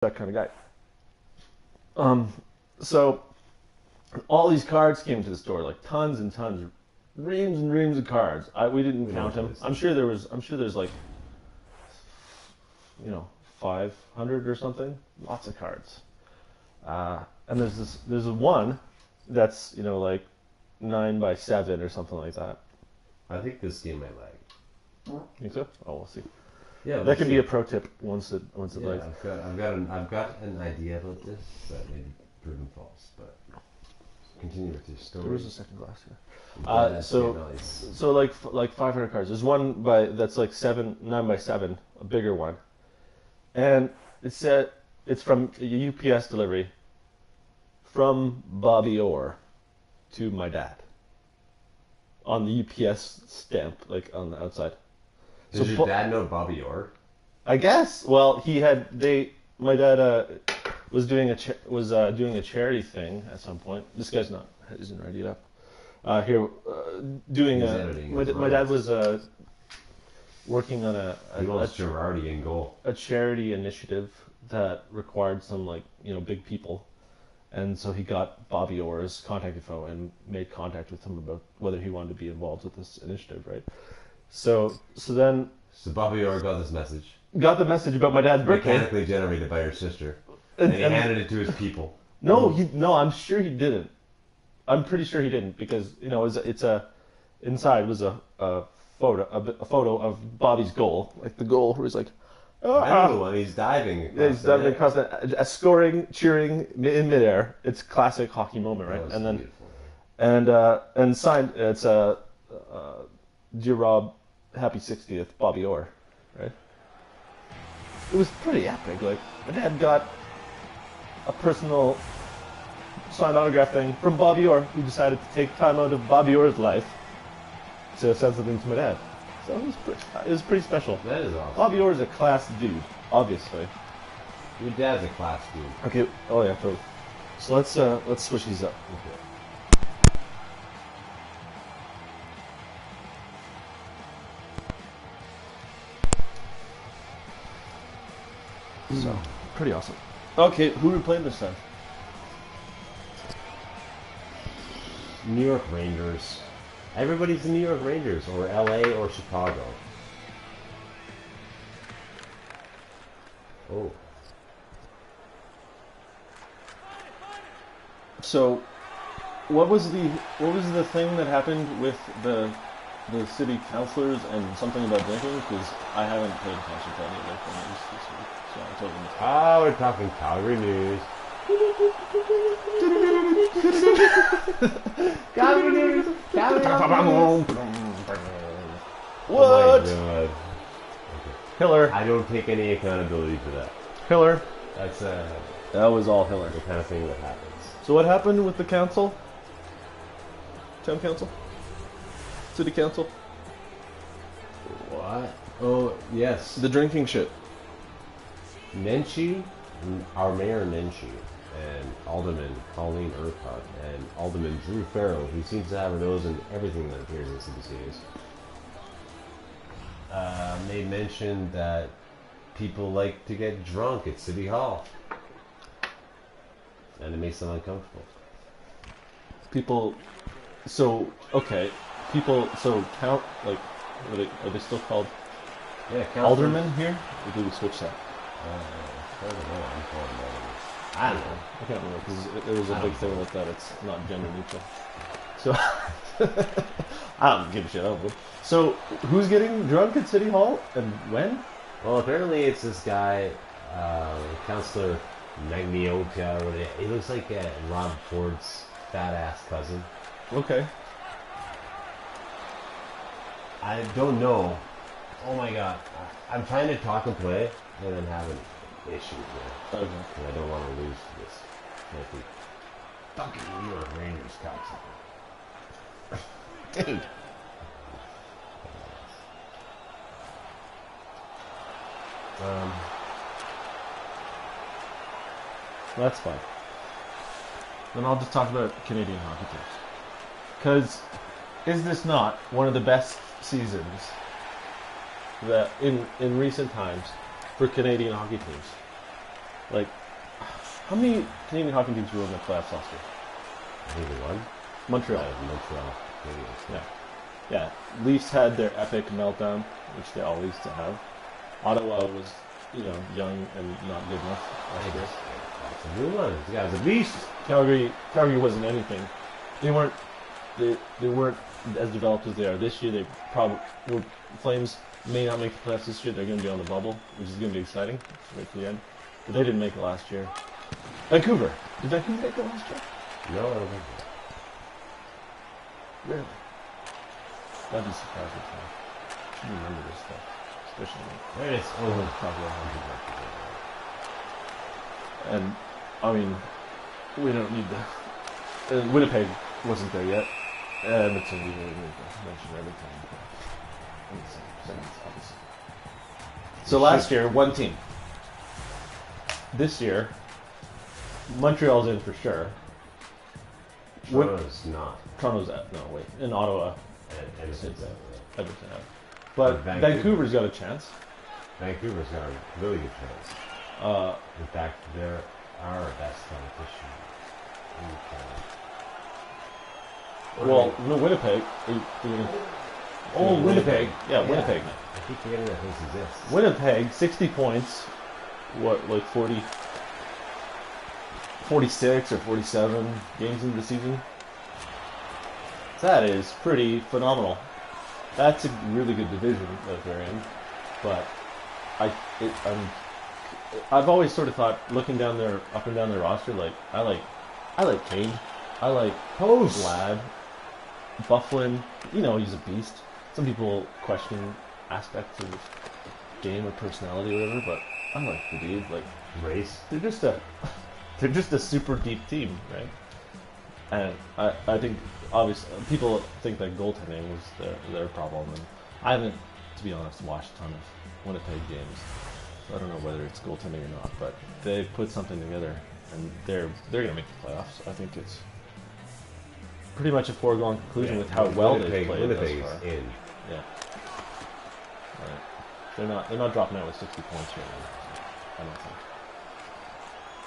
that kind of guy. So all these cards came to the store, like tons and tons, reams and reams of cards. We didn't count them. I'm sure there's like 500 or something. Lots of cards. And there's one that's like 9x7 or something like that. I think this game might lag. Think so? Oh, we'll see. Yeah, that could be a pro tip once it lags. I've got an idea about this that may be proven false, but continue with your story. There was a second glass here. So like 500 cards. There's one that's like 9x7, a bigger one, and it's from a UPS delivery from Bobby Orr to my dad on the UPS stamp, like on the outside. Does your dad know Bobby Orr? I guess. Well, my dad was doing a charity thing at some point. This guy's isn't ready up. My dad was working on a Girardi in goal. A charity initiative that required some big people, and so he got Bobby Orr's contact info and made contact with him about whether he wanted to be involved with this initiative, right? So Bobby Orr got this message. Got the message about my dad's birthday. Mechanically generated by your sister. And he handed it to his people. No, I'm sure he didn't. I'm pretty sure he didn't because inside was a photo of Bobby's goal, like the goal where he's like, I know the one. He's diving. Yeah, he's diving across scoring, cheering in midair. It's classic hockey moment, right? And then beautiful. And signed. It's Dear Rob, Happy 60th, Bobby Orr, right? It was pretty epic. Like my dad got a personal signed autograph thing from Bobby Orr, who decided to take time out of Bobby Orr's life to send something to my dad. So it was pretty special. That is awesome. Bobby Orr is a class dude, obviously. Your dad's a class dude. Okay. Oh yeah, totally. So let's switch these up. Okay. So pretty awesome. Okay, who are we playing this time? New York Rangers. Everybody's the New York Rangers, or LA, or Chicago. Oh. So, what was the thing that happened with the city councilors and something about drinking? Because I haven't paid attention to any of their things this week, so I totally missed it. Ah, we're talking Calgary news. Calgary news. What? Oh my God. Okay. Hiller. I don't take any accountability for that. Hiller. That was all Hiller. The kind of thing that happens. So what happened with the council? Town council? City council? What? Oh, yes. The drinking shit. Nenshi, our mayor Nenshi, and Alderman Colleen Urquhart, and Alderman Drew Farrell, who seems to have a nose in everything that appears in CBCs. They mentioned that people like to get drunk at City Hall, and it makes them uncomfortable. Count, like, are they still called aldermen here? Or did we switch that? I don't know. I don't know. I can't remember because there was a big thing with that. It's not gender neutral. So I don't give a shit. I don't know. So who's getting drunk at City Hall and when? Well, apparently it's this guy, Councillor Magniota. He looks like Rob Ford's fat ass cousin. Okay. I don't know. Oh my God. I'm trying to talk and play, and I'm having issues here. Okay. And I don't want to lose this. Filthy fucking New York Rangers cocksucker. Dude. That's fine. Then I'll just talk about Canadian hockey teams. Because is this not one of the best seasons that in recent times for Canadian hockey teams? Like, how many Canadian hockey teams were in the playoffs last year? I think they won. Montreal. Montreal. Canadiens. Yeah. Yeah. Leafs had their epic meltdown, which they always used to have. Ottawa was, young and not good enough last year. That's a new one. This guy's a beast. Calgary wasn't anything. They weren't as developed as they are this year. They probably Flames may not make the playoffs this year. They're going to be on the bubble, which is going to be exciting. Right to the end. But they didn't make it last year. Vancouver. Did Vancouver make it last year? No, I don't think so. Really? That'd be surprising to me. I should remember this stuff. Especially There it is. Oh, probably 100. And, I mean, we don't need to... Winnipeg wasn't there yet. Edmonton, we really need to mention every time. Obviously. So last year, one team. This year, Montreal's in for sure. Toronto's not. Toronto's out. No, wait. In Ottawa. Edmonton's out. Edmonton out. But Vancouver's got a chance. Vancouver's got a really good chance. In fact, they're our best competition in Canada. Well, no, Winnipeg. Winnipeg. Yeah, Winnipeg. I keep forgetting that this exists. Winnipeg, 60 points. What, like 46 or 47 games into the season? That is pretty phenomenal. That's a really good division that they're in. But I've always sort of thought, looking up and down their roster, like I like Kane, I like Vlad, Bufflin. He's a beast. Some people question aspects of his game or personality or whatever, but I like the dude. Like Race. they're just a super deep team, right? And I think obviously people think that goaltending was their problem, and I haven't, to be honest, watched a ton of Winnipeg games. So I don't know whether it's goaltending or not, but they put something together, and they're gonna make the playoffs. I think it's pretty much a foregone conclusion with how well they played Winnipeg thus far. is in. Yeah. Right. They're not dropping out with 60 points right now. I don't think.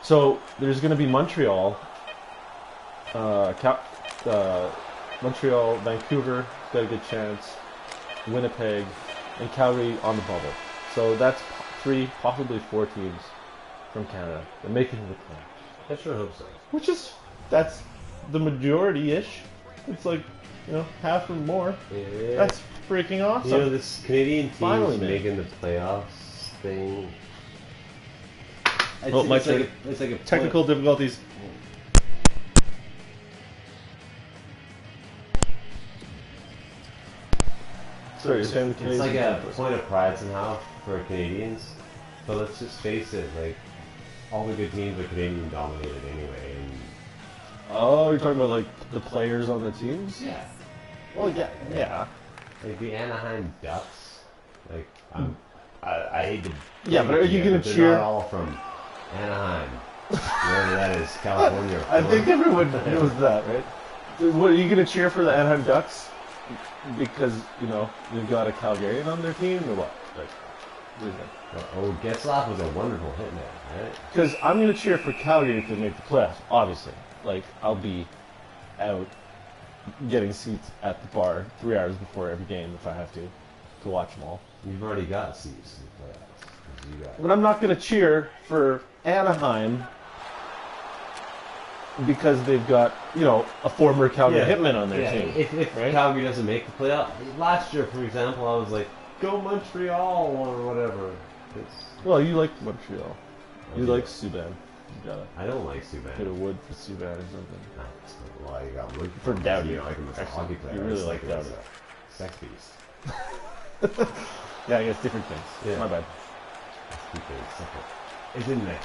So there's going to be Montreal, Montreal, Vancouver got a good chance, Winnipeg, and Calgary on the bubble. So that's 3, possibly 4 teams from Canada that make it to the playoffs. I sure hope so. That's the majority-ish. It's like, half or more. Yeah. That's freaking awesome. This Canadian team Finally, man. making the playoffs thing. It's like a technical difficulties. Sorry, you're saying the It's Canadians. like a point of pride somehow for Canadians. But let's just face it, like all the good teams are Canadian dominated anyway. And Oh, you're talking about like the players on the teams? yeah, Well, yeah. like the Anaheim Ducks. Like I hate to. Yeah, but are you gonna they're cheer? Not all from Anaheim, wherever that is, California. I think everyone knows that, right? What, are you going to cheer for the Anaheim Ducks because they've got a Calgarian on their team, or what? Like, what is that? Oh, Getzlaf was a wonderful hitman, right? Because I'm going to cheer for Calgary if they make the playoffs. Obviously, like I'll be out getting seats at the bar 3 hours before every game if I have to watch them all. You've already got seats in the playoffs. You got But I'm not going to cheer for Anaheim because they've got, a former Calgary hitman on their team. If right? Calgary doesn't make the playoff, last year, for example, I was like, go Montreal or whatever. Well, you like Montreal. You like Subban. You got I don't like Subban. bit of wood for Subban or something. Well, you got wood For Doughty. You like him as a Actually, hockey player. you really I just like him as Doughty. a sex beast. Yeah, I guess different things. Yeah. My bad. Let's keep it simple. It's in there.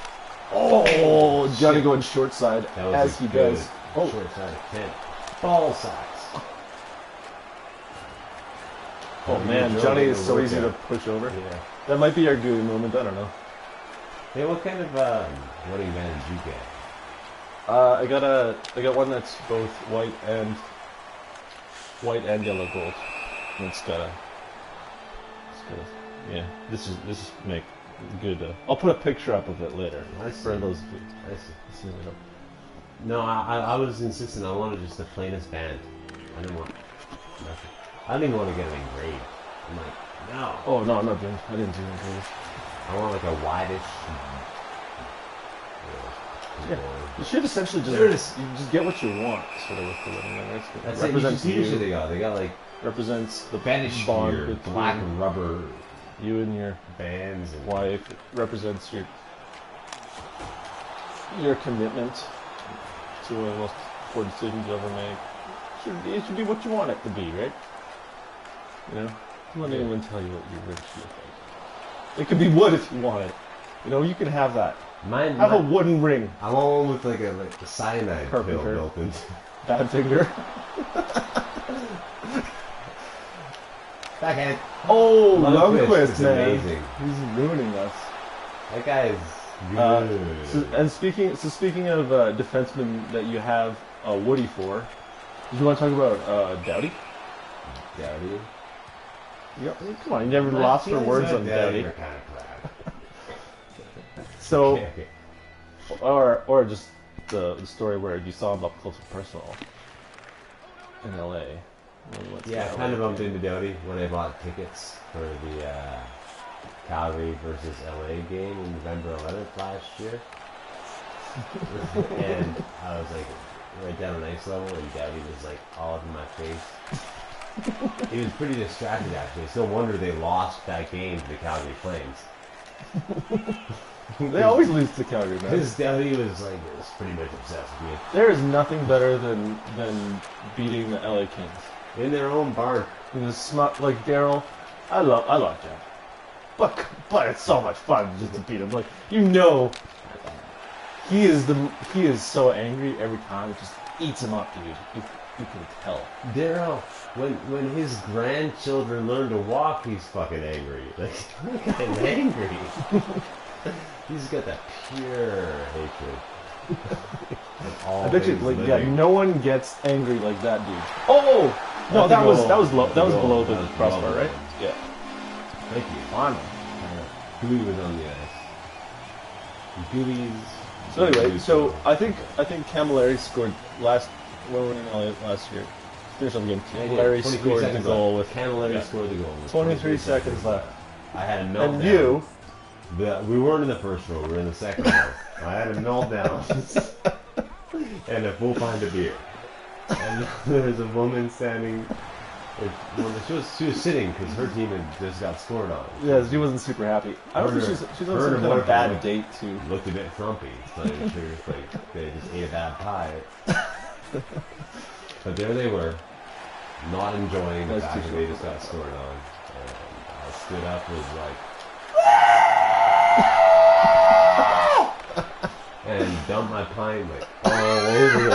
Oh, Johnny shit. going short side That was as a he good does. short side of 10. Ball sacks. Oh man, Johnny is so easy to push over. Yeah. That might be our gooey moment. I don't know. Hey, what kind of running man did you get? I got one that's both white and yellow gold. And yeah. This is good. I'll put a picture up of it later. I see. For those. I see. See, you know. No, I was insistent. I wanted just the plainest band. I didn't want nothing. I didn't even want to get it engraved. I'm like, no. Oh no, I'm not doing. I didn't do it. I want like a whitish. Yeah. You should essentially just you just get what you want, sort of with the living room. That's it. You see the shit they got. They got like represents the Spanish bond gear, between black rubber you and your bands and wife. It represents your commitment to one of the most important decisions you ever make. It should be what you want it to be, right? You know, don't let anyone tell you what you really feel like. It could be wood if you want it. You know, you can have that. Have a wooden ring. I want one with like a cyanide pill built into. Bad finger. Backhand. Oh, Lundqvist, is man. amazing. He's ruining us. That guy is good. Speaking of defensemen that you have Woody for, did you want to talk about Doughty? Doughty? Yep. Come on, you never lost for words on Doughty. Kind of crap. So, Okay. or just the story where you saw him up close and personal in LA. Yeah, I kind of bumped into Doughty when I bought tickets for the Calgary versus LA game on November 11th last year. And I was like right down on ice level, and Doughty was like all up in my face. He was pretty distracted actually. It's no wonder they lost that game to the Calgary Flames. They always lose to Calgary, man. Because Doughty was pretty much obsessed with me. There is nothing better than beating the LA Kings. In their own barn. Like Daryl, I love Daryl, but it's so much fun just to beat him. Like he is so angry every time. It just eats him up, dude. You can tell. Daryl, when his grandchildren learn to walk, he's fucking angry. Like that guy's angry. He's got that pure hatred. I bet you, no one gets angry like that dude. Oh no, that was below the crossbar, right? Yeah. Thank you. Fun. Gooey was on the ice. Gooey's. So anyway, I think Camilleri scored when we were in LA last year. Finish up the game. Camilleri scored the goal with. Camilleri scored the goal. 23 seconds left. I had a meltdown. And you. We weren't in the first row. We were in the second row. I had a meltdown and a full pint of beer. And there was a woman standing. She was sitting because her team had just got scored on. Yeah, she wasn't super happy. I don't think she's on some kind of bad date too. Looked a bit frumpy. So sure, it's like they just ate a bad pie. But there they were, not enjoying the fact that they just got scored on. And I stood up and was like. And dumped my pint like all over him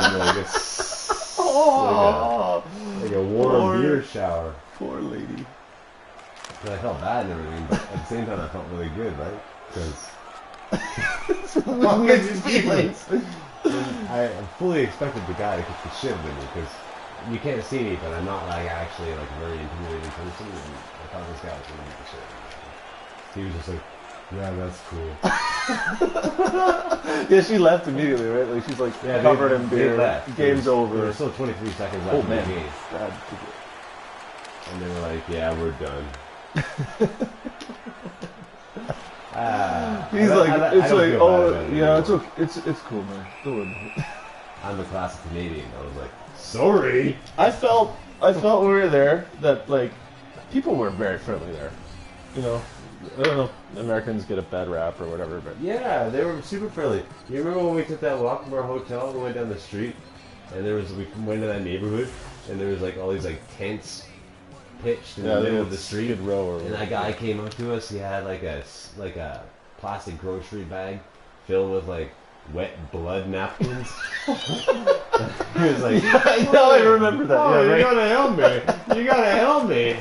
like a warm beer shower. Poor lady. But I felt bad and everything, but at the same time I felt really good, right? Because mixed feelings. I fully expected the guy to kick the shit out of me because you can't see me, but I'm not like actually like a very intimidating person. And I thought this guy was gonna beat the shit out of me. He was just like, yeah, that's cool. Yeah, she left immediately, right? Like she's like covered in beer. Game's over. There's still 23 seconds left in the game. God. And they were like, "Yeah, we're done." He's it's okay. It's cool, man. Don't worry. I'm a classic Canadian. I was like, "Sorry." I felt when we were there that like people were very friendly there. You know. I don't know. Americans get a bad rap or whatever, but yeah, they were super friendly. You remember when we took that walk from our hotel and went down the street, and we went to that neighborhood, and there was like all these like tents pitched in the middle of the street. And that guy came up to us. He had like a plastic grocery bag filled with like wet blood napkins. He was like, I remember that. Oh, yeah, you gotta help me! You gotta help me!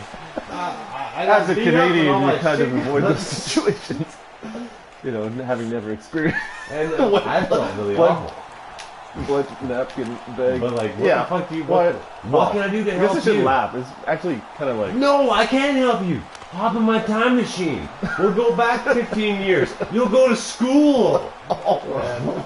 As a Canadian, you kind of avoid those situations. You know, having never experienced. And I felt really awful. Blood napkin bag. But like, what the fuck do you? What can I do to help you? I guess I should laugh. It's actually kind of like. No, I can't help you. hop in my time machine. We'll go back 15 years. You'll go to school. Oh, man.